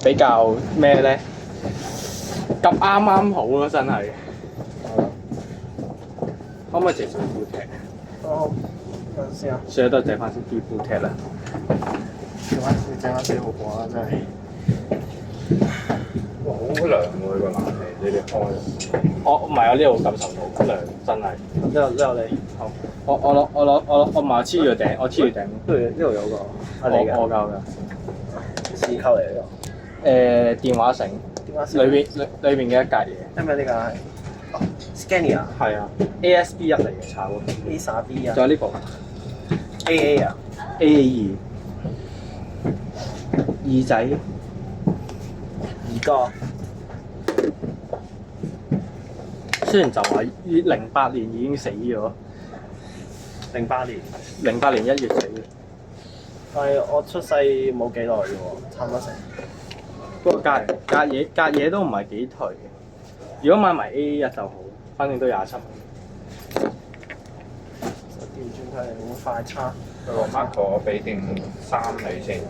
比較咩咧？咁啱啱好咯，真係。可唔可以借少副踢？哦，等陣先啊，所以都借翻啲副踢啦。借翻4號波啦，真係。哇，好涼喎！呢個冷氣，你哋開。我唔係，我呢度感受到涼，真係。呢度你，好。我唔係黐住頂，我黐住頂。呢度有個我教㗎。紙扣嚟呢電話繩，個。電話裏邊嘅一格嘢。因為呢個係Scania 係啊，ASB 入嚟嘅炒。A 3B 啊。仲有呢部 AA 啊。AA 二仔。二哥。雖然就話08年已經死咗08年。 08年1月死嘅，係我出世冇幾耐嘅喎，差唔多成。不過隔嘢都唔係幾頹嘅。如果買埋 A1 就好，反正都27。調轉佢嚟好快叉。佢話 Marco， 我俾定3你先。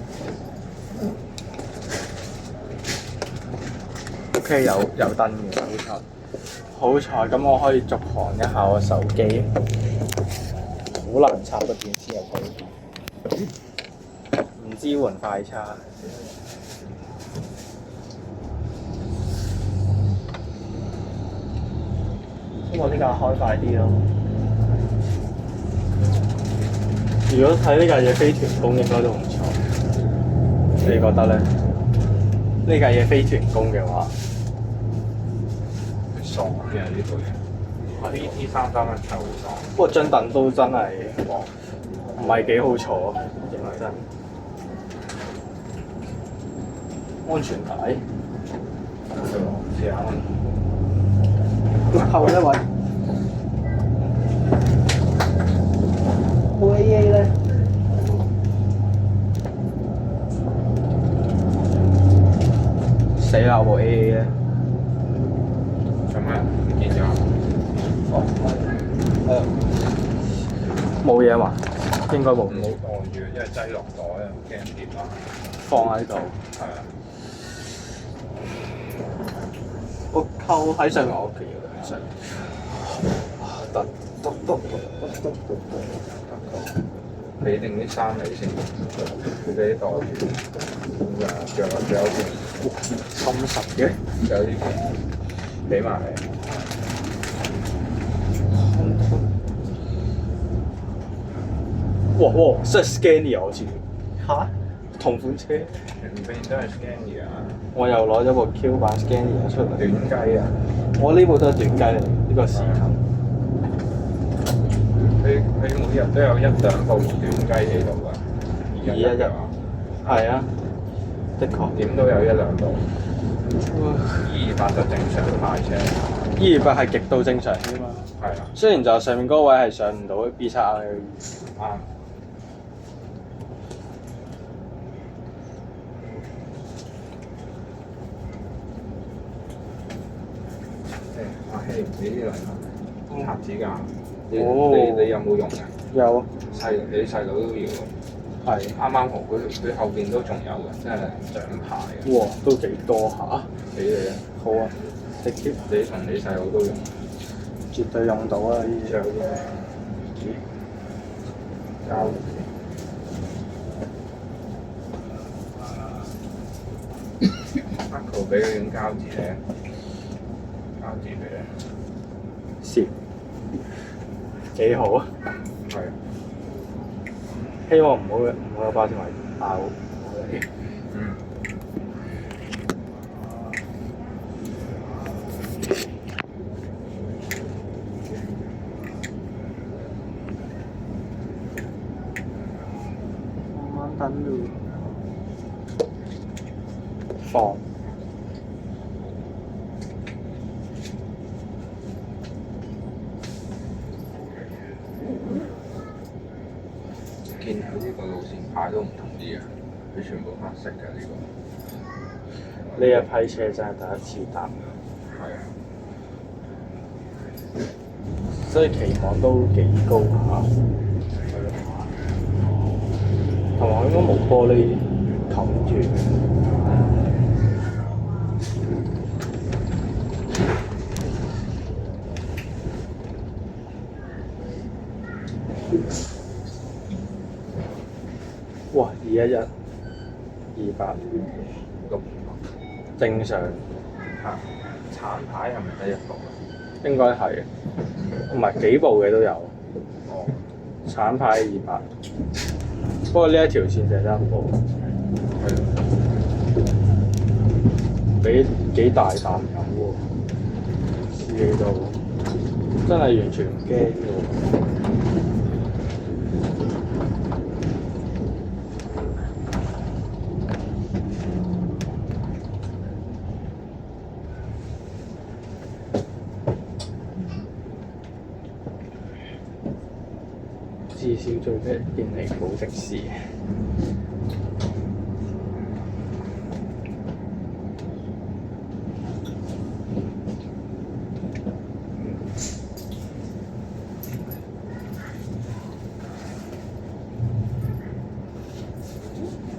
OK， 有燈嘅，好彩。咁我可以續航一下我手機。好難插個電先入去，唔支援快插。希望呢架開快啲咯。如果睇呢架嘢飛團工應該都唔錯，你覺得咧？呢架嘢飛團工嘅話，爽嘅呢部嘢。BT 331係好爽。不過張凳都真係唔係幾好坐，認真。安全帶，試下。後一位。冇 AA 咧。死啦！我部 AA 咧，做咩？唔見咗？冇嘢嘛？應該冇唔好按住，因為擠落袋啊，驚跌啊。放喺度。係啊。我扣喺上面，我企喺上面。得。俾定啲衫你先，佢俾啲袋住。仲有件，咁實嘅。仲有呢件，俾埋你。哇！真係 Scania 好似嚇？同款車。全邊都係 Scania 啊！我又攞咗部 Q 版 Scania 出嚟。短雞啊！我呢部都係短雞嚟，呢個時級。佢每日都有1-2部短雞喺度㗎。211係啊，的確。點都有1-2部。228就正常派車。228係極度正常啫嘛。係啊。雖然就上面嗰位係上唔到 B7R 嘅。啱。阿希，你呢兩盒紙架，你有冇用㗎？有。你細佬都要喎。係。啱啱好，佢後邊都仲有嘅，即係獎牌嘅。哇！都幾多下。俾你啊！好啊，直接你同你細佬都用。絕對用到啊！呢啲。仲有啲咩？膠。Marco 俾嗰種膠紙你，膠紙俾你。攝。幾好啊！係。希望唔好有包裝位爆。嗯。慢慢等放。見佢呢個路線牌都唔同啲嘅，佢全部黑色嘅呢個。呢一批車真係第一次搭。係啊。所以期望都幾高下。同埋應該冇玻璃冚住。211、2006正常嚇橙牌係咪得一個啊？應該係，唔係幾部嘅都有。哦，橙牌200，不過呢一條線就係得一部，係咯，幾大啖飲喎，試幾到，真係完全唔驚嘅喎。至少做嘅便利保的事。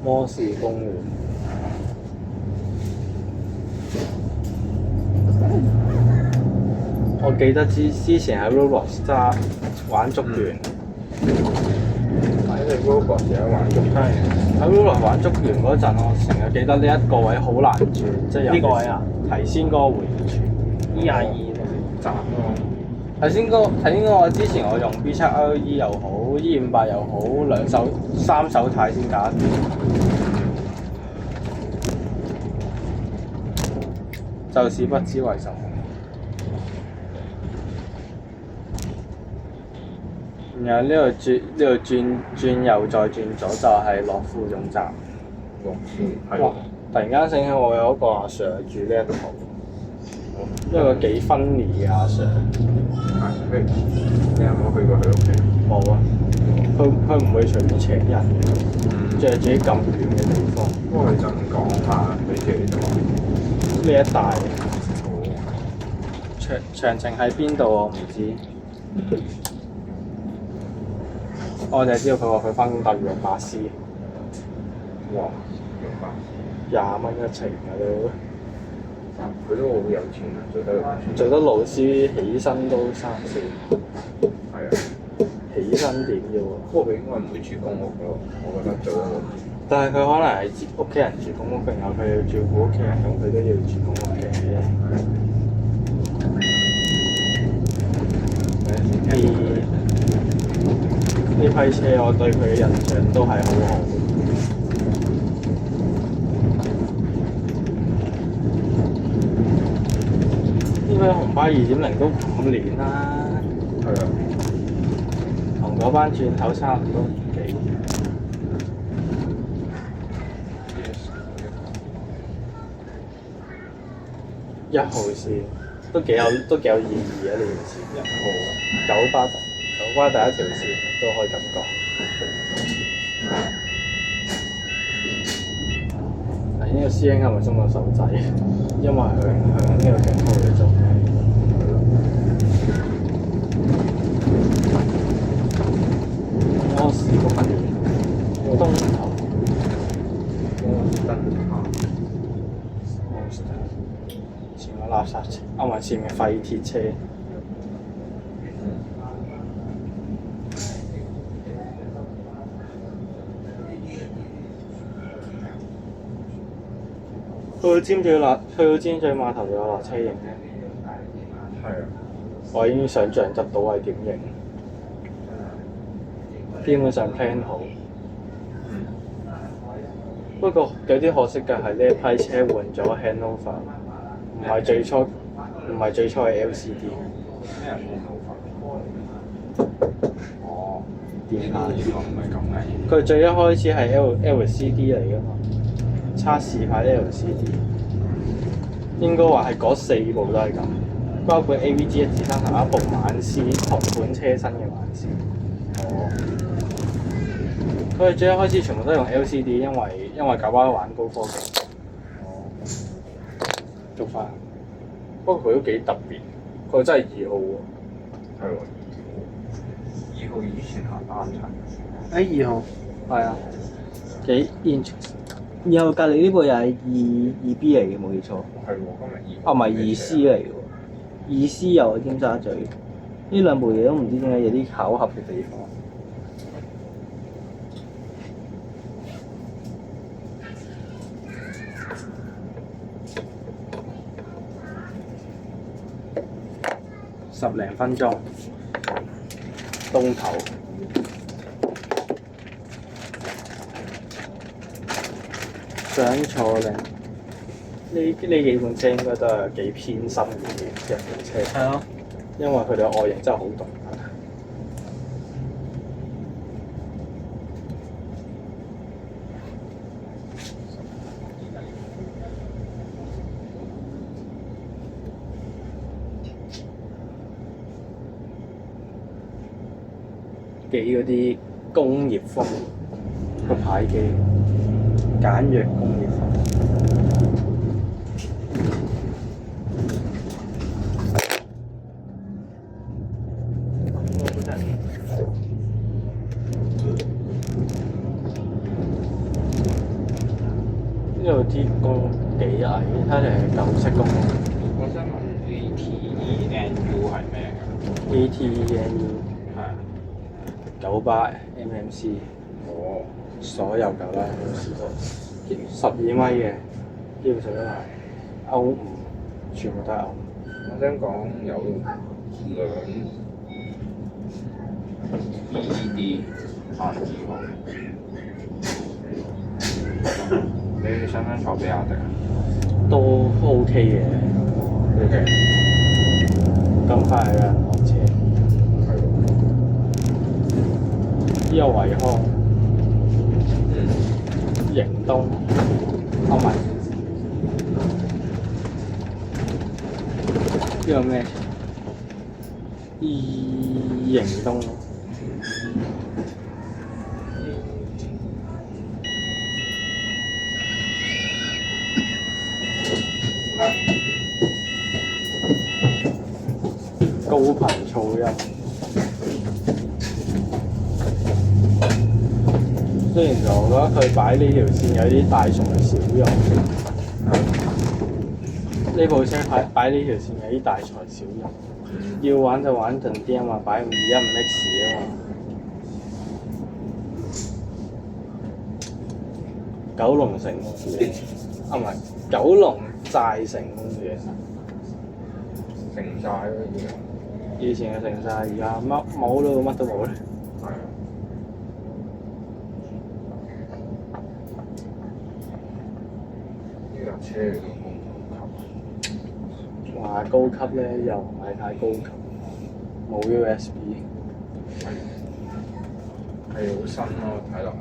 摩士公園。我記得之前喺 Roblox 揸玩竹園。喺你 Roblox 有得玩竹係喺 Roblox 玩竹園嗰陣，我成日記得呢一個位好難轉，即係呢個位啊，提先嗰個回旋。 E22站咯，頭先嗰個之前我用 B7LE 又好，E58又好，三手太先搞得掂。就是不知為什麼。然後呢度轉右再轉左就係樂富總站。係哇！突然間醒起我有一個阿 Sir 住呢一度，一個幾分離嘅阿 Sir。係，你有冇去過佢屋企？冇啊，佢唔會隨便請人嘅，即係自己咁遠嘅地方。不過你就咁講下，你自己就話呢一帶好。詳情喺邊度我唔知，我就係知道佢話佢翻工搭用巴士哇！用巴，20蚊一程嘅都，佢都好有錢啊，做得老師起薪都3、4，係啊。起薪點嘅喎？不過佢應該唔會住公屋咯，我覺得做得老師。但係佢可能係屋企人住公屋，然後佢要照顧屋企人，咁佢都要住公屋嘅。呢批車我對佢嘅印象都係好好。呢批紅巴2.0都5年啦，係啊，同嗰班轉頭差唔多年紀。1號線都幾有意義啊！呢條線1號九巴第一條線都可以咁講。但呢個師兄係咪鬆咗手仔？因為響呢個警號嚟做咩？摩士公園東頭。前面垃圾車，唔係前面廢鐵車。去到尖咀碼頭有落車影咧。係啊，我已經想像得到係點影，基本上 plan 好。不過有啲可惜嘅係呢一批車換咗 handover， 唔係最初係 LCD。咩人哦，電下呢個唔係咁嘅。佢最一開始係 LCD 嚟㗎嘛，測試牌 LCD， 應該話係嗰4部都係咁，包括 AVG 123同一部晚絲同款車身嘅晚絲。哦。佢哋最一開始全部都用 LCD， 因為九巴玩高科技。哦。捉翻，不過佢都幾特別，佢真係2號喎。係喎。2號以前行單層。2號。係啊。幾 inch？ 2號隔離呢部又係二 B 嚟嘅，冇記錯。係喎，今日唔係2C 嚟嘅喎，2C 又係尖沙咀。呢兩部嘢都唔知點解有啲巧合嘅地方。10零分鐘，東頭。想坐靚，呢幾款車應該都係幾偏心嘅日本車。係咯，因為佢哋嘅外形真係好獨特。幾嗰啲工業風個牌機，簡約工業風。呢度啲工幾矮，睇嚟係舊式工。我想問 ATENU 係咩㗎？ ATENU 係98MMC，哦，所有舊啦，12米嘅，基本上都係歐5，全部都係歐5。我想講有兩 EED 限字號。你想唔想坐比亞迪啊？都 OK 嘅。OK。咁快有人學車，係喎。呢個維康、迎東、唔係呢個咩？迎東。高頻噪音，雖然就我覺得佢擺呢條線有啲大材小用，呢部車擺呢條線有啲大材小用，要玩就玩盡啲啊嘛，擺521 5X 啊嘛。九龍城公園，唔係九龍寨城公園。成晒咯已經。以前嘅城寨，而家乜冇咯，乜都冇咧。係啊。呢架車嚟到話高級咧，又唔係太高級，冇 USB。係好新咯，睇落去。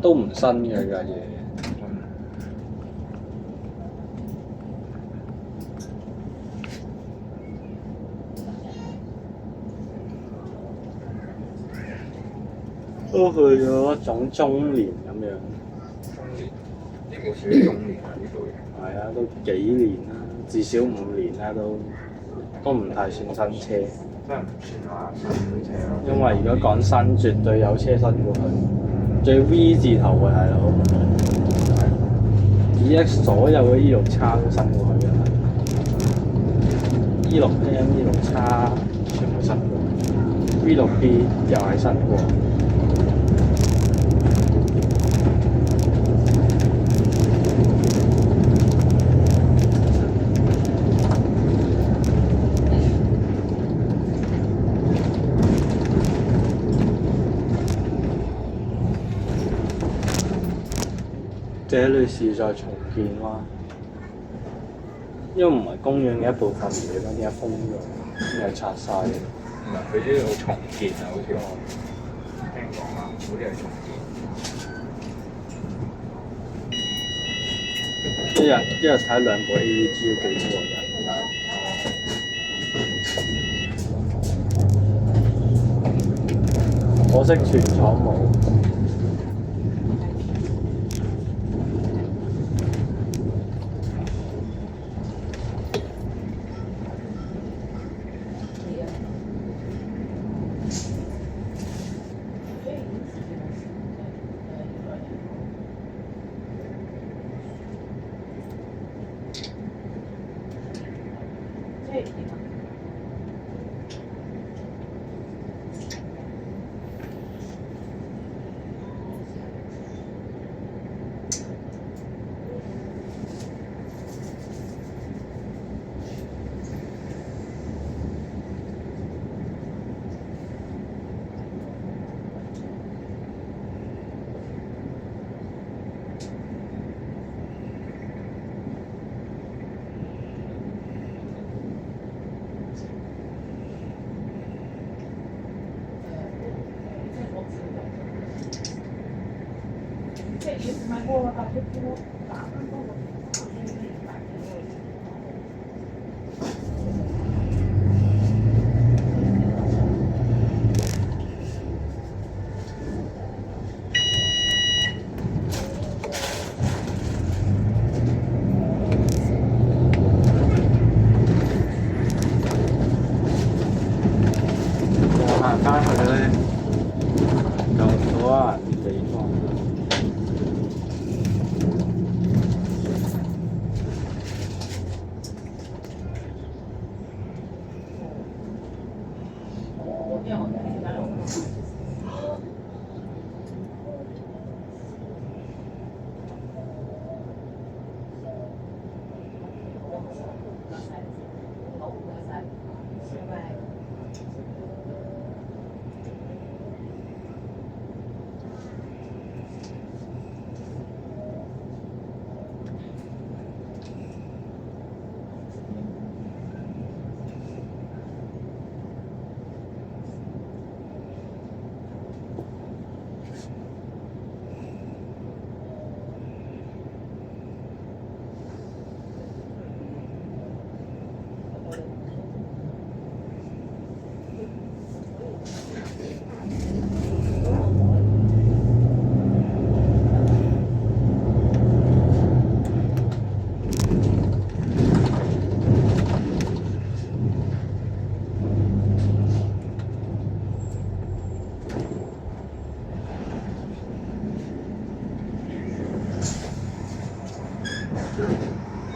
都唔新嘅架嘢。都去咗一種中年咁樣。中年，呢部屬於中年啊！呢部嘢。係啊，都幾年啦，至少5年啦都唔太算新車。真係唔算話新車咯。因為如果講新，絕對有車新過佢，最 V 字頭嘅大佬。而家所有嘅 E6 叉都新過佢㗎啦。E6M、E6 叉全部新過 ，V6B 又係新過。這裏是在重建嗎？因為唔係公園嘅一部分嚟嘅咩？點解封咗？又拆晒嘅。唔係，佢呢度重建啊，好似我聽講啊，好似係重建。一日睇2部 AVG 都幾過癮。可惜全廠冇。我行翻去咧，就嗰個地方。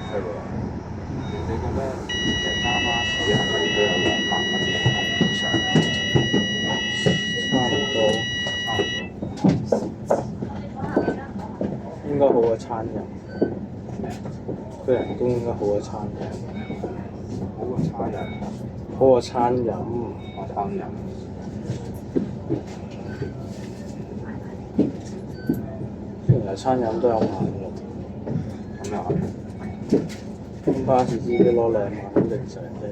係喎，你覺得其實揸巴士係咪都有200蚊嘅以上？差唔多，差唔多。應該好過餐飲。佢人工應該好過餐飲。好過差人，好過餐飲。我餐飲。雖然係餐飲都有萬六，咁又係。咁巴士司機攞2萬都正常啫。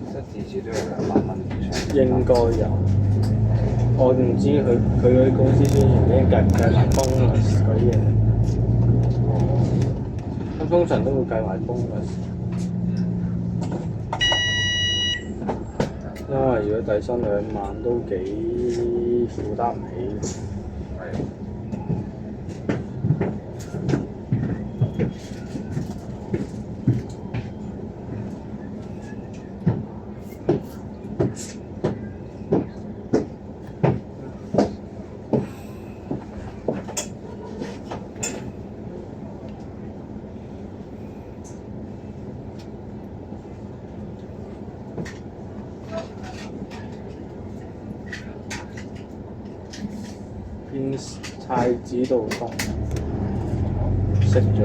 即係至少都有200蚊以上。應該有。我唔知佢嗰啲公司宣傳已經計唔計埋 bonus 嗰啲嘢。咁通常都會計埋 bonus。因為如果底薪2萬都幾負擔唔起。係。變太子道東識咗，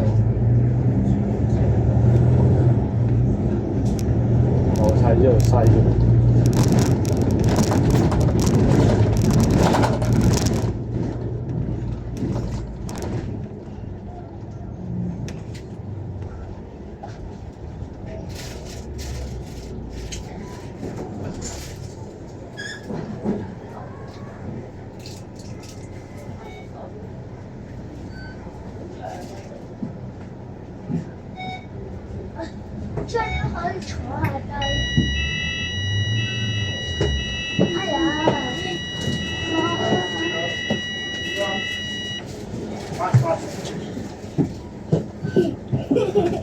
我太子道西。这里好丑啊！哎呀！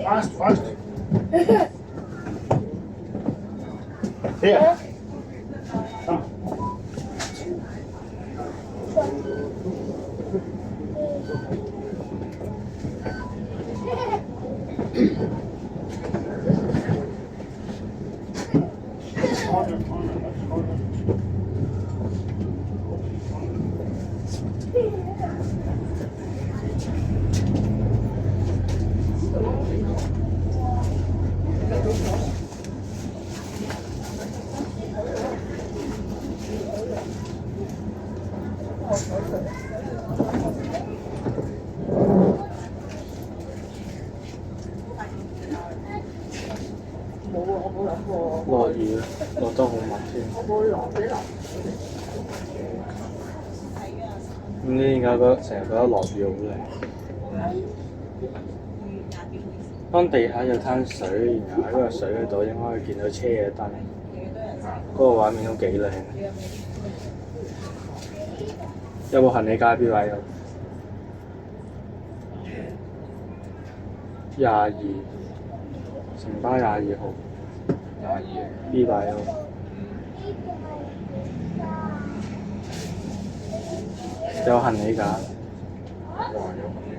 Fast, fast. Here. Come.落雨，落得好密添。我冇落俾落。唔唔知點解成日覺得落雨好靚。當地下有灘水，然後喺個水嗰度應該可以見到車嘅燈，嗰個畫面都幾靚。有冇行李架 B 位有？22，城巴22號22 B 位有。有行李架。哇！有行李架。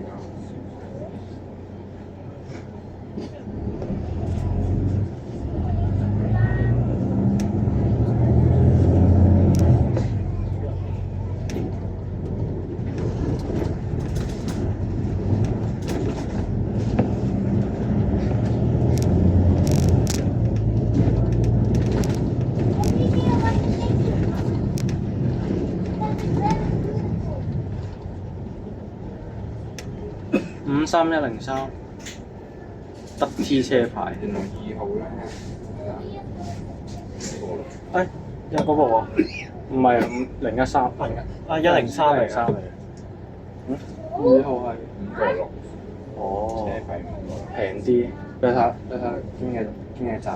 53103德 T 車牌。原來2號咧，誒有嗰部喎，唔係5013，啊103嚟103嚟㗎。嘅。2號係。 5.6，哦，車費5.6。平啲，俾睇經濟站。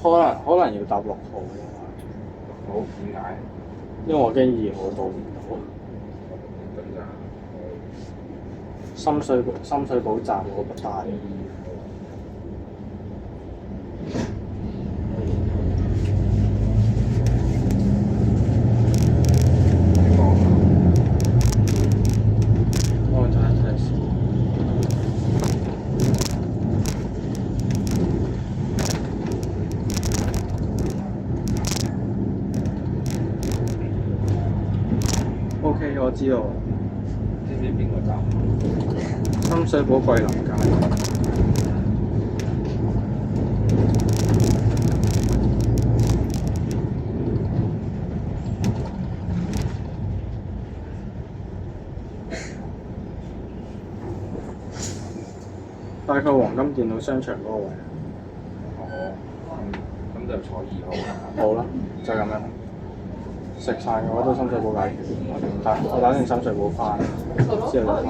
可能要搭6號，好點解？因為我驚2號到唔到。咁就深水埗站嗰個大。我睇睇先。OK， 我知道。知唔知邊個站？深水埗桂林街。大概黃金電腦商場嗰個位。哦，咁就坐2號啦。好啦，就咁樣。食飯嘅話都深水埗解決，我打算深水埗翻，之後就翻。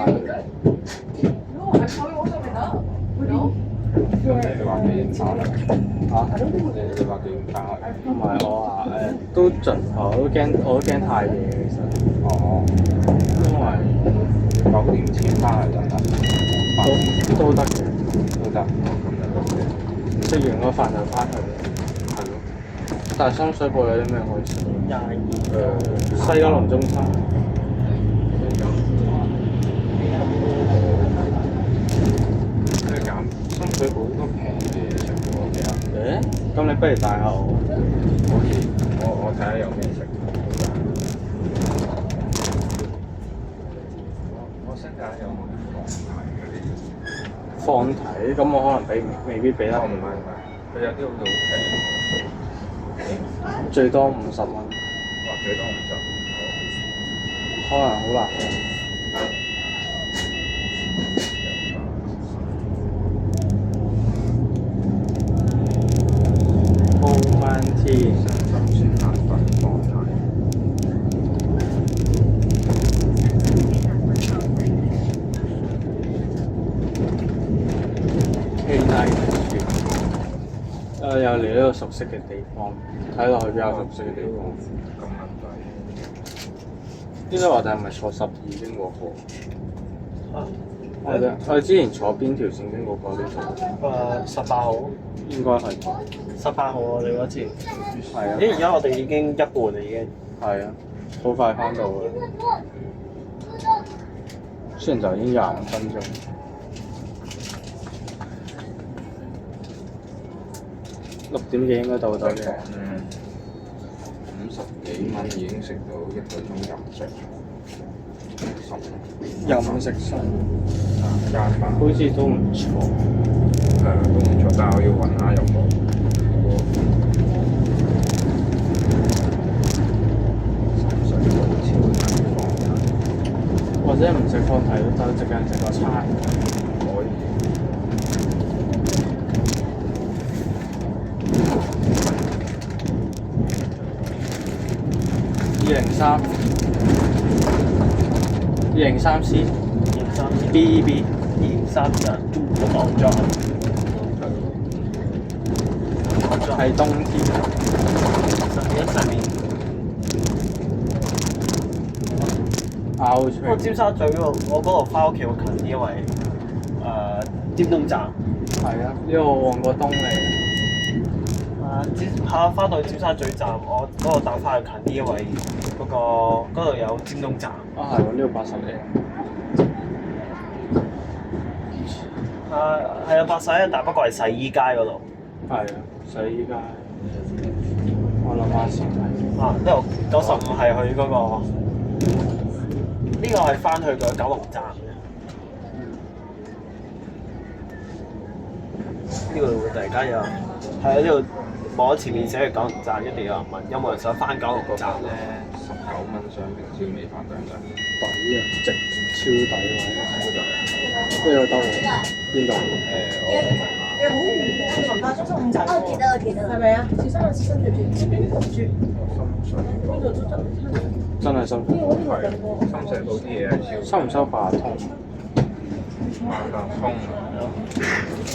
你話幾點翻去？嚇？你話幾點翻去？唔係我話都盡頭，我都驚太夜其實。哦，因為9點前翻去就得。都得嘅，都得。咁就食完個飯就翻去。係咯。但係深水埗有啲咩可以食？22。西九龍中心。深水埗都平嘅食喎，其實。咁你不如帶下我。可以，我睇下有咩食。我新界有冇啲放題嗰啲？放題咁我可能未必俾得。唔係，佢有啲好似好平，最多50蚊。或最多50。可能好難。Omanti 深水埗放題。K9 又嚟呢個熟悉嘅地方，睇落去比較熟悉嘅地方。咁撚貴。應該話就係咪坐12經過過？啊，我哋之前坐邊條線經過過呢度？ 18號應該係。 18號我哋嗰次。係啊。咦？而家我哋已經一半啦，已經。係啊，好快翻到㗎。雖然就已經25分鐘。6點幾應該到嘅。嗯。50幾蚊已經食到1個鐘飲食。飲食上加飯。好似都唔錯。都唔錯，但係我要揾下有冇。或者唔食放題都得，直間食個餐。可以。203C 203 BEB 203就中國網裝，係冬天。上面。拗出不過尖沙咀喎，我嗰度翻屋企會近啲，因為尖東站。係啊，呢個旺角東嚟。翻到尖沙咀站，我嗰個搭翻去近啲，因為嗰度有尖東站。啊係喎，呢度80嚟。係啊，81，但不過係洗衣街嗰度。係啊，洗衣街。我諗下先睇。呢度95係去嗰個，呢個係翻去個九龍站嘅。呢度會突然間有，係啊，呢度望喺前面寫住九龍站，一定有人問有冇人想翻九龍站咧19蚊雙平燒味飯兩兩。抵啊！值超抵喎！呢個得喎，邊度？你好遠，文化中心5層哦，記得記得。係咪啊？小心啊！小心住。邊度都得。真係辛苦。深水埗啲嘢係超收唔收八達通？八達通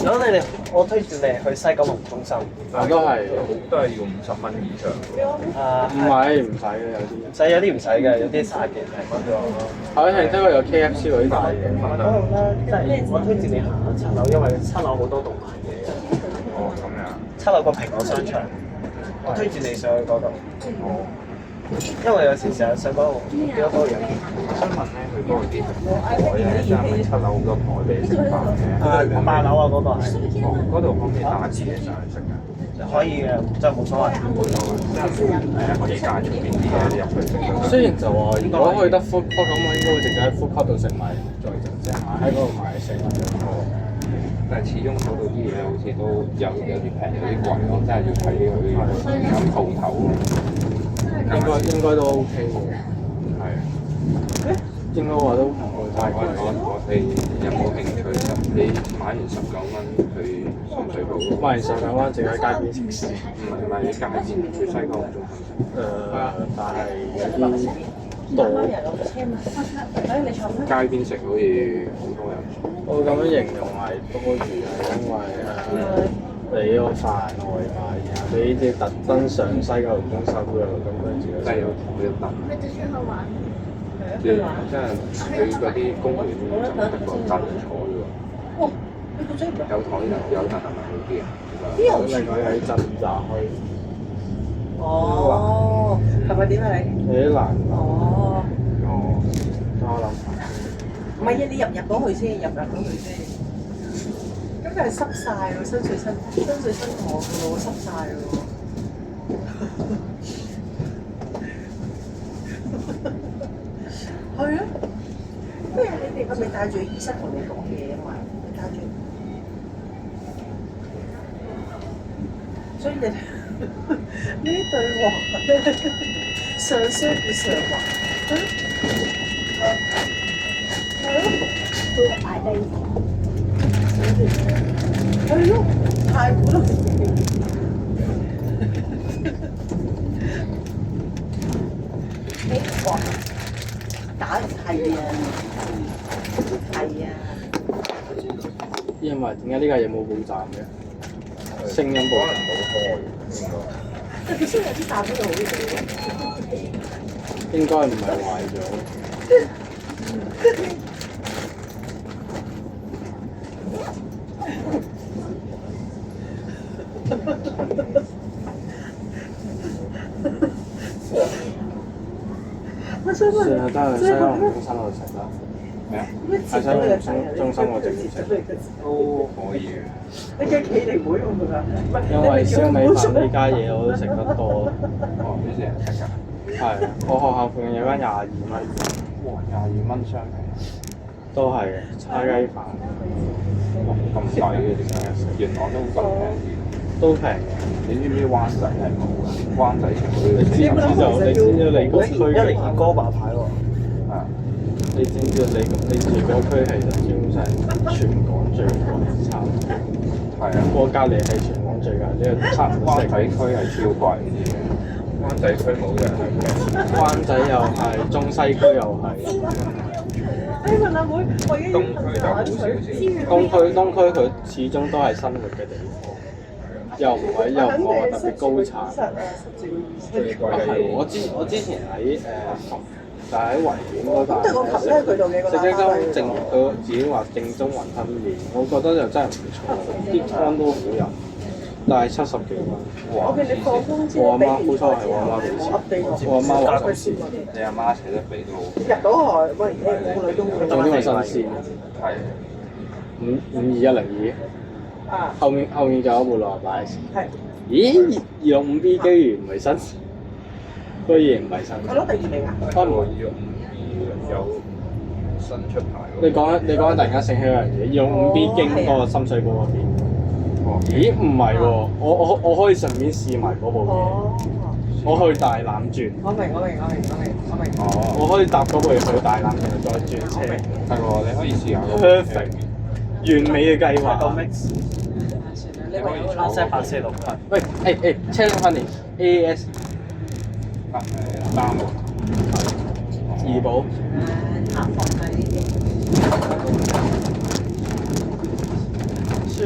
如果你哋，我推薦你去西九龍中心。我都係，都係要50蚊以上。唔係唔使嘅有啲。有啲唔使嘅，有啲30幾蚊啫喎。我係聽過有 KFC 嗰啲大嘢。嗰度咧，即係我推薦你行下7樓，因為7樓好多棟賣嘢。哦，咁樣。 7樓個蘋果商場，我推薦你上去嗰度。哦。因為有時成日上嗰度見到嗰個人。我想問咧，佢嗰個啲台咧，即係咪7樓好多台俾你食飯嘅？ 8樓啊嗰個係。哦，嗰度可唔可以打字嘢上去食㗎？可以嘅，真係冇所謂。冇所謂，即係可以介紹邊啲嘢入去食得。雖然就話如果去得 food court 咁，我應該會直接喺 food court 度食埋，再即係買喺嗰度買食物嘅。但係始終嗰度啲嘢好似都有啲平，有啲貴咯，真係要睇佢間鋪頭咯。應該都 OK 嘅。係啊。應該話都唔會太貴。我哋有冇興趣你買完19蚊去深水埗？買完19蚊，自己喺街邊食肆。唔係喺街邊，去西九龍中心食。但係有啲多。街邊食好似好多人。我會咁樣形容係多餘係因為你個飯外賣，然後你呢啲特登上西九龍中心嗰度，咁跟住真係有台一凳。那這是好玩。即係佢嗰啲公園就得個凳坐啫喎。哇！你個張有台有凳係咪好啲啊？另外喺鎮站去。哦，係咪點啊你？有啲難諗。哦，哦。等我諗下。唔係啊，你入到去先，入到去先。咁佢係濕晒喎，新水新河嘅喎，濕晒喎。係啊。咩？你哋係咪帶住醫生同你講嘢啊嘛？你帶住。所以你呢對話上雙與上滑，係咯，都擺低。係咯，太古都哇！打係啊，係啊。因為點解呢架嘢冇報站嘅？聲音報可站能冇開，但佢先有啲站喺度好應該唔係壞咗。我想問，算啦，得去西九龍中心度食啦。咩啊？喺西九龍中心我直接食。都可以嘅。你嘅企定唔會用㗎？唔係，因為燒味飯呢家嘢我都食得多。哦，呢啲人食㗎。係，我學校附近有間22蚊，哇，22蚊雙皮。都係嘅，叉雞飯。哇，咁抵嘅點解？元朗都咁平啲。都平嘅。你知唔知灣仔係冇㗎？灣仔全部都要你知唔知就你知唔知你個區102歌霸牌喎。啊！你知唔知你住嗰區其實基本上全港最貴，差唔多。係啊。我隔離係全港最貴，呢個差唔多灣仔區係超貴啲嘅。灣仔區冇嘅，灣仔又係，中西區又係，你問阿妹，我已經東區就好少先。東區佢始終都係生活嘅地方，又唔係話特別高產。最貴嘅係喎，我之前喺就喺維園嗰咁對個琴咧，佢度嘅個食一間正，佢自己話正宗雲吞麵，我覺得就真係唔錯，啲湯都好飲，但係70幾蚊。我見你放工之我阿後俾媽好彩係我阿媽俾錢，我阿媽話新鮮，你阿媽寫得俾到，入到去，喂，冇女都會重點係新鮮。係52102，啊，後面就有一部68 S。係，咦，265B 居然唔係新，居然唔係新。佢攞第2名啊？開門。有新出牌喎。你講突然間醒起一樣嘢，用5B 經嗰個深水埗嗰邊。咦？唔係喎，我可以順便試埋嗰部嘢。哦，我去大欖轉。我明。哦，我可以搭嗰部嘢去大欖，然後再轉車。係喎，你可以試下嗰個 Perfect，完美嘅計劃。個 mix，你話有拉西白色六匹。喂，車拎翻嚟 AAS 啱喎。二保。下放喺呢啲。算，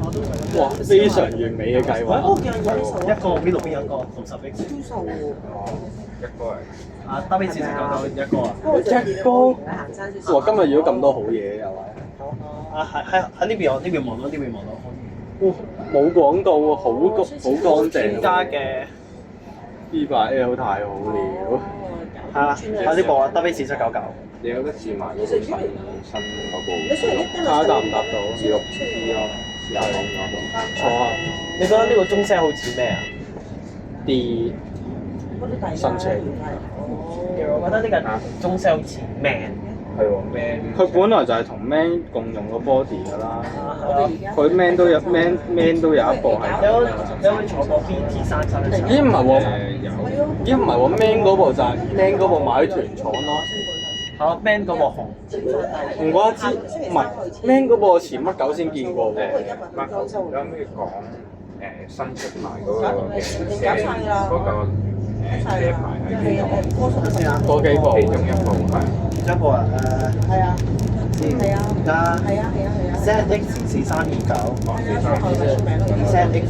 我都想。哇！非常完美嘅計劃。我見有手一個邊度邊有一個60 mix。超數喎。一個係。啊，得俾錢食夠一個啊！一哥，行山少少。哇！今日如果咁多好嘢又係。啊喺呢邊我呢邊望到，呢邊望到。哇！冇廣告喎，好乾淨。添加嘅 B8L 太好了。係啦，喺呢部啊，得俾錢799。你有得試埋嗰部新嗰部睇下搭唔搭到26B咯，試下講嗰度。坐下你覺得呢個中車好似咩啊？啲新車。我覺得呢個中車好似 Man。係喎，Man。佢本來就係同 Man 共用個 body 㗎啦。係咯。佢 Man 都有 Man 都有一部係。有冇坐過 BT33？咦唔係喎，有。咦唔係喎 ，Man 嗰部就係 Man 嗰部買團廠咯。嚇 Man 嗰部紅。唔怪得知，唔係 Man 嗰部我前不久先見過喎。乜有咩講新出牌嗰個嗰個車牌係幾多？嗰幾部。其中一部係。一部啊係啊，而家 ZX4329。ZX。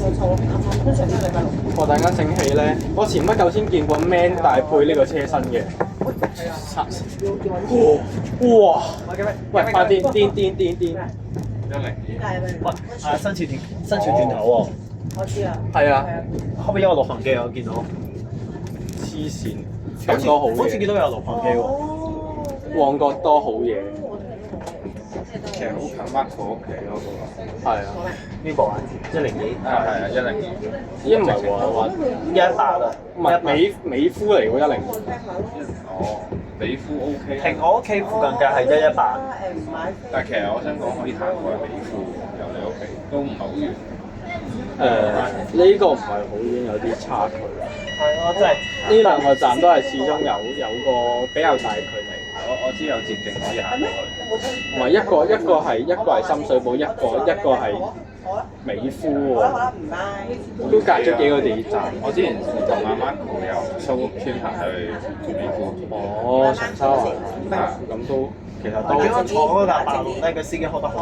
我突然間醒起咧，我前不久先見過 Man 大配呢個車身嘅。哇！喂，快癲！102。喂，新潮轉頭喎。我知啊。係啊，後邊有個陸行機我見到。黐線，咁多好嘢。好似見到有陸行機喎。旺角多好嘢。其實好近 Marco 屋企嗰個。係啊。邊部啊？102。係102。咦唔係喎，話110啊。唔係美孚嚟喎102。哦，美孚 OK。停我屋企附近嘅係118。但係其實我想講可以行過去美孚，由你屋企都唔係好遠。呢個唔係好遠，有啲差距。係咯，即係呢兩個站都係始終有個比較大距離。我知有捷徑可以行過去。唔係一個係深水埗，一個係美孚喎。都隔咗幾個地鐵站。我之前同阿 Marco 由蘇屋村行去美孚。哦，長沙灣啊，咁都其實都。見我坐嗰架八路咧，個司機開得好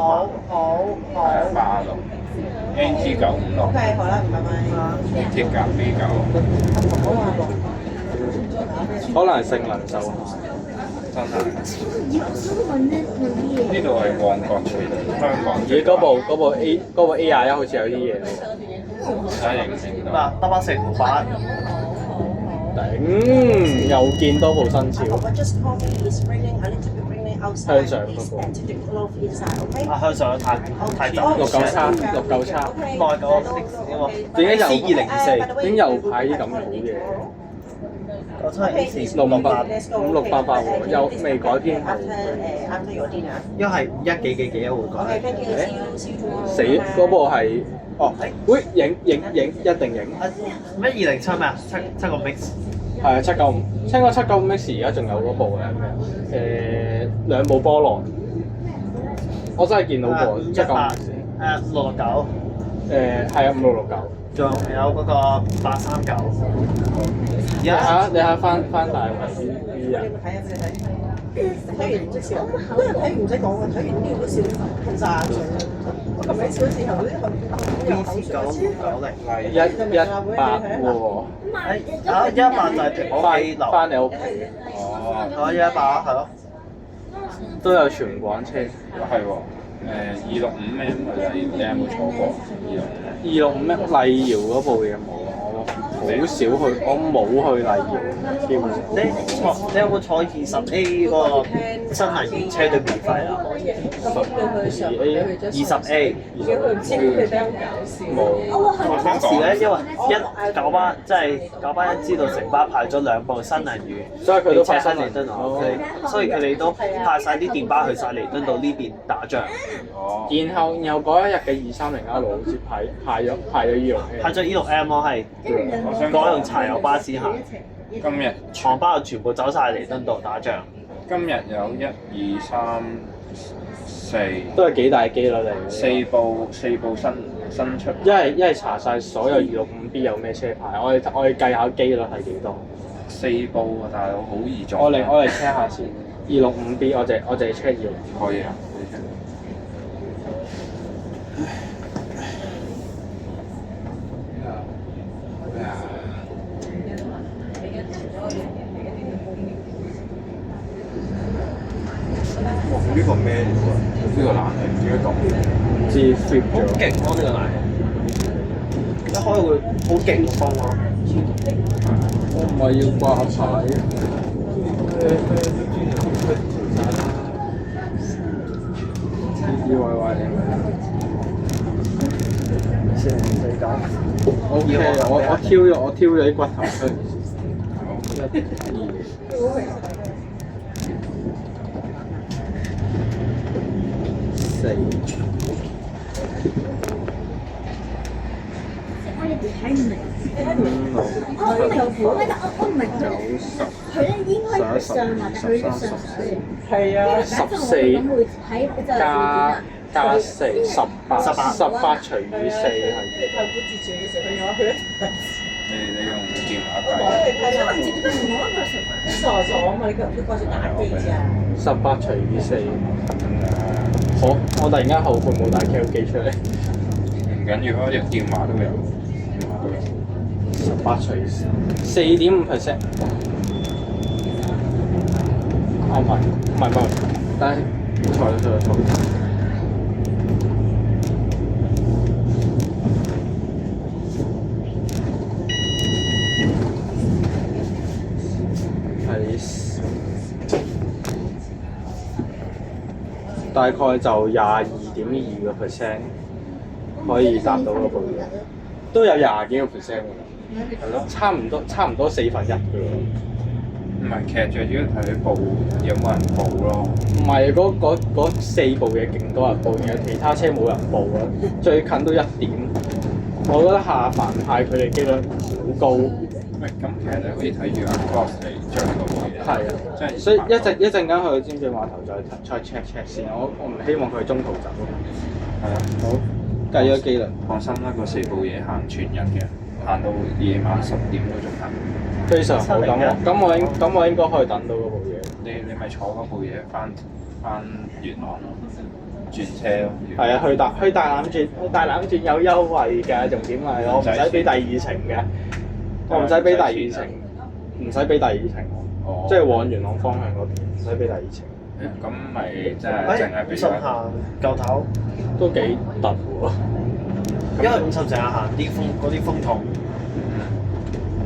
慢。係啊，8路 NG956。好啦，唔該。鐵甲 B9。可能係性能受限。真係。呢度係旺角區，香港。咦？嗰部 A21好似有啲嘢喎。嗱，得翻468。頂！又見多部新潮。向上嗰個。啊，向上太窄。699叉。內九點解2024？點又派啲咁好嘢？我真係5688喎，又未改編號。一係1幾幾會改。死！嗰部係會影一定影。咩207咩啊？7個 mix。係啊，795，聽講795 Mix 而家仲有嗰部嘅兩部波浪，我真係見到過795。669。係啊，5669。仲有嗰個839。而你下家你下翻大圍啲人，睇下先睇。睇完唔識笑，都係睇完唔使講嘅，睇完呢都笑炸嘴。我琴日笑嘅時候啲有口水。 118喎。118就係蘋果機樓。翻你屋企，哦， 118係咯。都有全廣車。係喎。265M 你有冇坐過？265。265咩？麗瑤嗰部嘢冇啊，我好少去，我冇去麗瑤，基本上。你有冇坐20A 嗰個新能源車對免費啊？20A。叫佢唔知佢哋好搞笑。冇。當時咧，因為九巴即係九巴一知道城巴派咗2部新能源，所以佢都派新新能源彌敦道，所以佢哋都派晒啲電巴去晒彌敦道呢邊打仗，哦。然後嗰一日嘅230路好似派咗呢樣派咗 E6M 咯，係改用柴油巴士行，今日航巴全部走晒彌敦道打仗。今日有1、2、3、4都係幾大機率嚟嘅。4部新出。一係查晒所有265B 有咩車牌，我哋計下機率係幾多。 4部啊，大佬好易撞。我嚟 check 下先，265B 我淨係 check 265。可以啊，呢個咩嚟㗎？呢個冷氣點解咁？唔知 flip 好咗。勁咯呢個冷氣，一開會好勁風咯。我唔係要掛牌。以為OK，我挑咗啲骨頭出嚟。1、2、4。睇唔明。我唔明佢咧應該上或者佢上水。係啊。 14加4 18除以4係。太古節住嘅時候，佢有去你用電話計。傻咗啊嘛！你佢掛住打機咋。 18除以4。好，我突然間後悔冇帶 Q 機出嚟。唔緊要啊，電話都有。 18除以4.5%。哦，唔係，但係錯。大概就22.2%可以達到嗰部嘢，都有20幾個 percent 㗎啦，係咯，差唔多1/4㗎喎。唔係，其實最主要睇佢報有冇人報咯。唔係嗰4部嘢勁多人報嘅，其他車冇人報啊，最近都1點。我覺得下凡派佢哋機率好高。咁其實你可以睇住 Cross 嚟追嗰部嘢。係啊，即係所以一陣間去尖咀碼頭再 check 先，我唔希望佢中途走。係啊，好，計咗機率。放心啦，嗰4部嘢行全日嘅，行到夜晚10點都仲行。非常好，咁我應該可以等到嗰部嘢。你咪坐嗰部嘢翻元朗咯，轉車咯。係啊，去大欖轉有優惠㗎，重點係我唔使俾第2程嘅，我唔使俾第2程，唔使俾第2程，哦，即係往元朗方向嗰邊唔使俾第2程。咁咪即係淨係俾50行舊頭，都幾突喎，因為50成日行啲嗰啲風筒。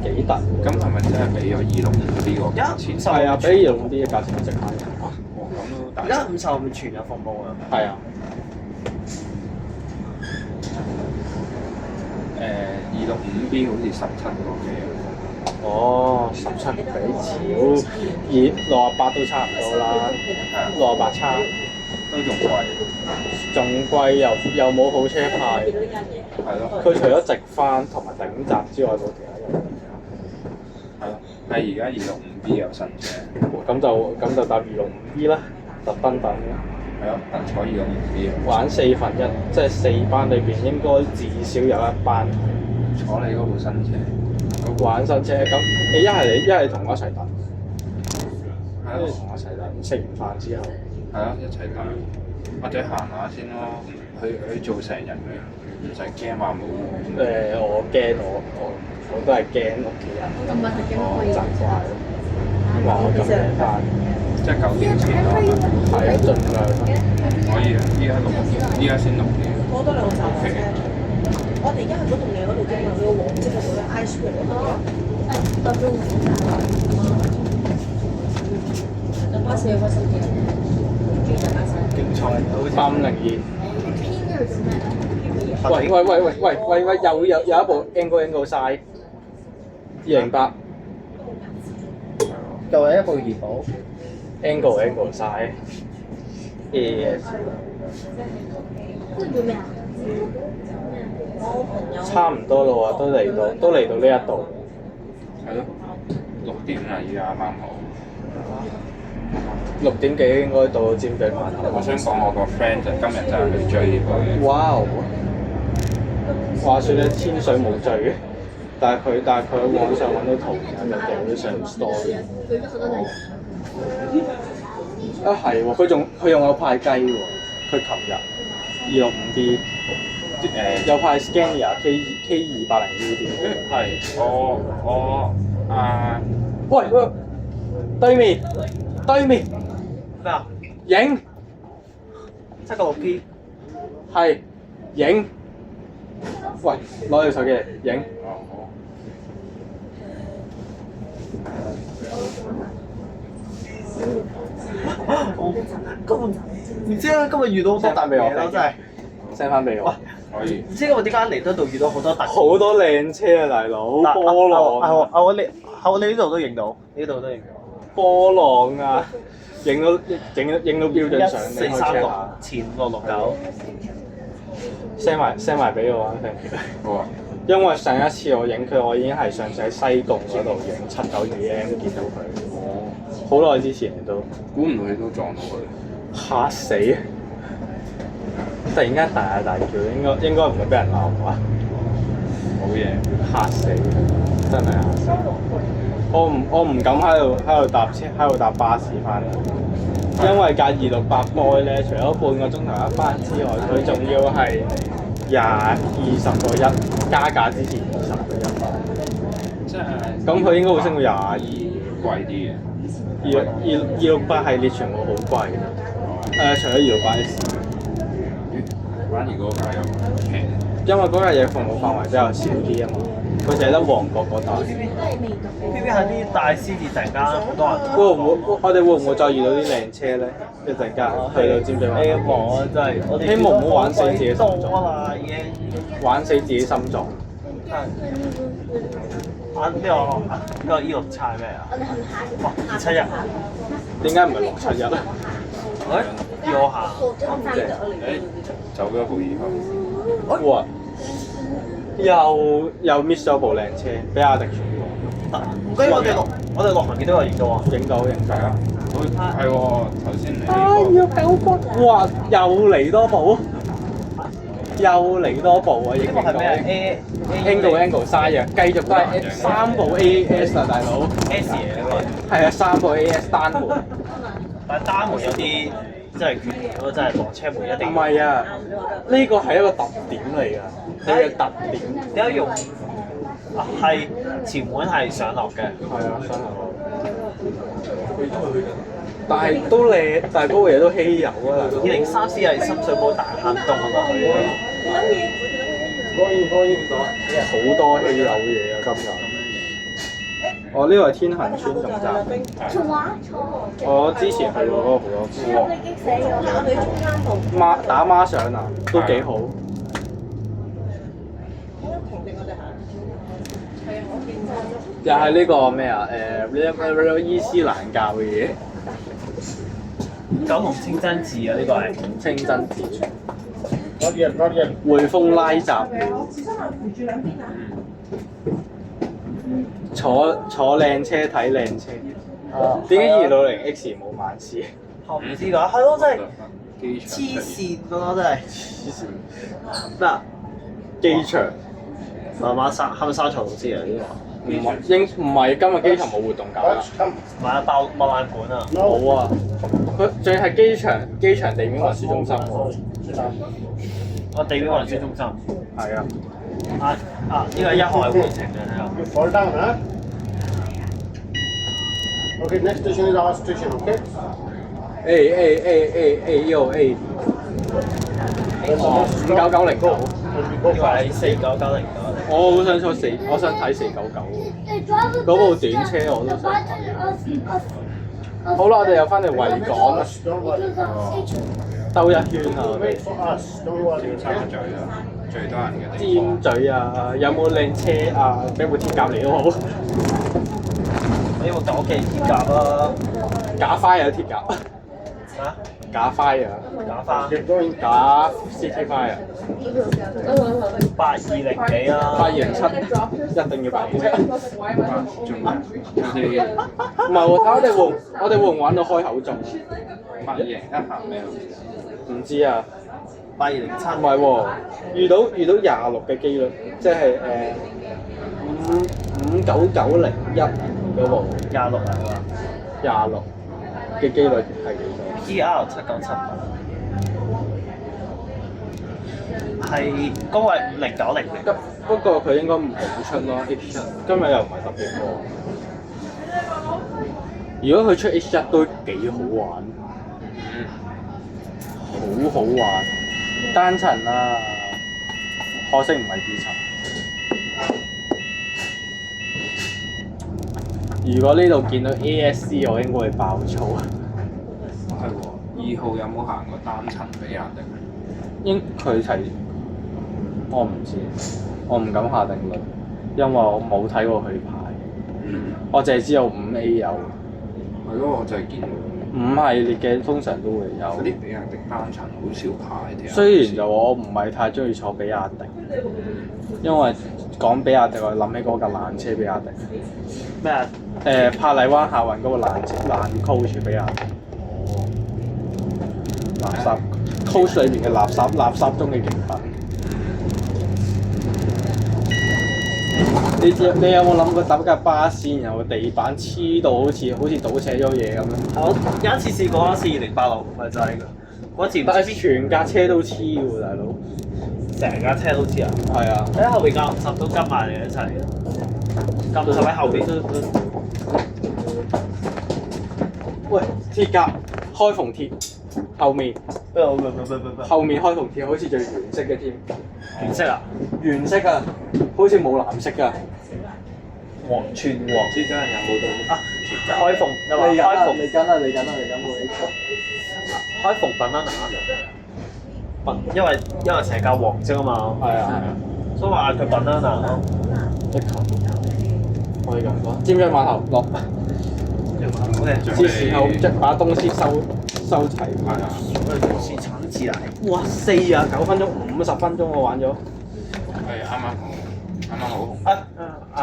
幾突。咁係咪真係俾咗265B個價錢？係啊，比265啲嘅價錢值係。哦，咁都大。而家50咪全日服務啊！係啊。265B 好似17個幾。哦，17比少，而68都差唔多啦，68差，都仲貴。仲貴又冇好車派，係咯。佢除咗直翻同埋頂閘之外，冇其他嘢。係咯，係而家265B 有新車。咁就搭265B 啦，特登等係咯，但可以咁唔知。玩4分1，即係4班裏邊應該至少有1班坐你嗰部新車，玩新車。咁你一係同我一齊等，係咯，同我一齊等，食完飯之後。係咯，一齊等，或者行下先咯。佢做成日嘅，唔使驚話冇。我驚我都係驚屋企人責怪咯，話我咁夜翻，即係9點前咯。係啊，盡量。可以啊，依家先6點。過多2個站啫。我哋而家去嗰棟嘢嗰度啫嘛，嗰個黃色嗰度咧 ，I Square 嗰度。就巴士開心啲，中意大家曬。競賽好似302。偏咗做咩？喂，有一部 Angle Side 208又係一部怡寶。Angle Side AS 跟住做咩啊？我朋友差唔多咯喎，都嚟到呢一度。係咯，6點啦，依家啱好。 6點幾應該到尖咀碼頭。我想講我個 friend 就今日就係去追呢部嘢。哇！話説咧天水冇追嘅，但係佢喺網上揾到圖片就掉咗上 story。舉咗好多例。啊係喎，佢仲有派雞喎，佢琴日265D 有派 Scania K280UD。係我喂，對面咩啊？影796P。係影。喂，攞你手機嚟影。好。根本唔知啊！今日遇到好多特別嘢咯，真係。 send 翻俾我。可以。唔知今日點解嚟得度遇到好多特別。好多靚車啊，大佬！波浪啊！我哋呢度都影到，呢度都影到。波浪啊！影到標準相，你可以 check 下。前669。 send 埋俾我啊！好啊。因為上一次我影佢，我已經係上次喺西貢嗰度影792M見到佢。哦。好耐之前都。估唔到你都撞到佢。嚇死！突然間大嗌大叫，應該唔會俾人鬧啩？好嘢。嚇死！真係嚇死！我唔敢喺度搭車，喺度搭巴士翻嚟，因為架268 boy 咧，除咗半個鐘頭一班之外，佢仲要係20個1加價之前20個1。即係。咁佢應該會升到22。貴啲嘅。268系列全部好貴。除咗268 S。反而嗰個價又平。因為嗰樣嘢服務範圍比較少啲啊嘛，佢就係得旺角嗰帶。呢邊喺啲大獅子突然間好多人。我哋會唔會再遇到啲靚車咧？一陣間去到尖咀灣。希望啊，真係我哋希望唔好玩死自己心臟。多啦，已經。玩死自己心臟。玩呢個 E6 叉係咩啊？哇！71。點解唔係671啊？要我行。走咗部以後。哇！又 miss 咗部靚車，比亞迪全部。跟住我哋落行幾多個影到啊？影到。啊！係喎，頭先你要9個。哇！又嚟多部。啊！影到。係咩 Angle Side 啊，繼續都係3部 AS 啊，大佬。S 嘢啊嘛。係啊，3部 AS 單門。但係單門有啲真係缺點，真係落車門一定。唔係啊，呢個係一個特點嚟㗎，佢嘅特點。點解用？係前門係上落嘅。係啊，上落。但係都靚，但係嗰個嘢都稀有啊！2034係深水埗大坑東啊嘛，佢。好多稀有嘢啊！今日。我呢個係天恒村總站。我之前去過嗰個好多次。我哋中間度。打孖上啊，都幾好。又係呢個咩啊？伊斯蘭教嘅嘢。九龍清真寺啊，呢個係清真寺。匯豐拉閘。坐靚車睇靚車。點解260X 冇晚市？唔知㗎，係咯，真係機場黐線咯，真係黐線。咩啊？機場慢慢沙係咪沙場老師啊？呢唔係今日機場冇活動搞啦， Come. 個買爆爛館啊！ No. 冇啊！佢最係機場地面運輸中心喎。我地面運輸中心。係啊。呢個一號係會程嘅睇下。 You fall down, huh? Okay, next station is our station, okay? A 哦5990 Go. And we go 呢個 fast. 係49909。我好想坐我想睇499嗰部短車我都想睇。好啦，我哋又翻嚟維港啦， Don't worry. 兜一圈啊！我 Wait 哋 for us. Don't worry. 尖咀啊，最多人嘅地方。尖咀啊，有冇靚車啊？俾部鐵甲嚟都好，呢個九記鐵甲啦。假花有鐵甲，嚇？假花啊，假花 Keep going. 假 City Fire 8200幾啦。 807，一定要807。仲有啲唔係喎，睇我哋會唔玩到開口中？ 8贏一下咩？唔知啊， 8207。唔係喎，遇到26嘅機率，即係59901嗰部26啊嘛。 26嘅機率係幾多？ GR 7978係高位50900。不過佢應該唔好出咯 H1，今日又唔係特別多。如果佢出 H1 都幾好玩，好好玩。單層啊，可惜唔係 B 層。如果呢度見到 ASC， 我應該會爆粗。係喎，2號有冇行過單層比亞迪？應佢係我唔知，我唔敢下定論，因為我冇睇過佢牌，我淨係知有5A 有係咯，我就係見5系列嘅通常都會嗰啲有。比亞迪單層好少牌啲。雖然就我唔係太中意坐比亞迪，因為講比亞迪我諗起嗰架爛車比亞迪，咩啊？珀麗灣客運嗰個爛 coach 比亞迪。垃圾 coach 裏面嘅垃圾中嘅極品。你有冇諗過搭架巴士，然後地板黐到好似倒瀉咗嘢咁樣？我有一次試過14286，咪就係㗎。嗰次唔但係知邊全架車都黐喎，大佬。成架車都知啊！係啊。喺後邊架50都跟埋嚟一齊，架50喺後邊。喂，鐵甲開縫鐵，後面後面開縫鐵好似最原色嘅添。原色啊？原色啊，好似冇藍色㗎。全黃。唔知真係有冇到啊！鐵甲？開縫又話開縫，嚟緊啦，冇你開縫banana。因為成架黃色啊嘛。係啊，所以話佢banana咯。的確可以咁講。尖鋭碼頭落，好嘅。是時候把東西收齊。係啊，是橙子嚟。哇！49分鐘，50分鐘我玩咗。係啱啱好。啊！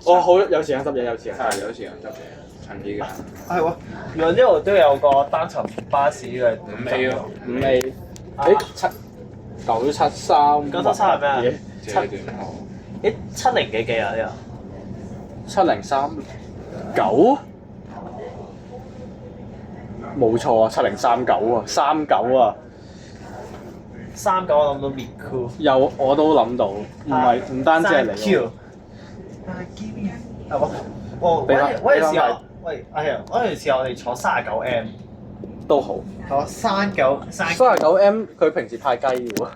好有時間執嘢，有時間。係有時間執嘢，趁依家。係喎，原來呢度都有個單層巴士嘅5A 咯5A，973。973係咩啊這段好。 70幾啊呢7039，冇錯啊，7039啊，39啊，個39我諗到 Miku。我都諗到，唔單止係你喎。係喎，嗰陣時候，係啊，嗰陣時候我哋坐39M，都好。坐39 39M 佢平時派雞嘅喎。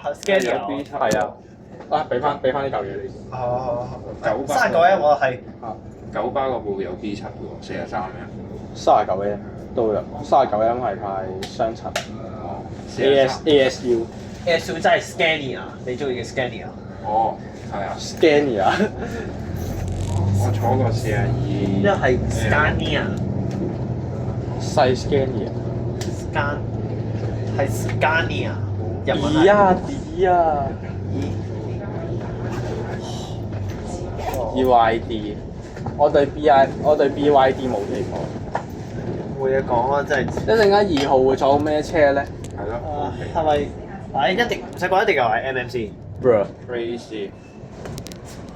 係 Scania。係啊，俾翻啲舊嘢你先。好。九巴39M 我係九巴嗰部有 B7 嘅喎，43M。 39M 都有，39M 係派雙層。哦。 ASU ASU 真係 Scania，你中意嘅 Scania？哦，係啊， Scania 我坐過42。呢個係 Scania，細 Scania。係 Scania。日文啲啊！EYD，我對 BYD 冇睇過。冇嘢講啦，真係。一陣間2號會坐咩車咧係咯。係咪？一定唔使講，一定又係 MMC。 ？Bro， Crazy。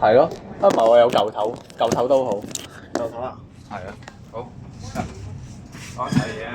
係咯，唔係我有舊頭，舊頭都好。就睇啦。係啊，好。講齊嘢啊！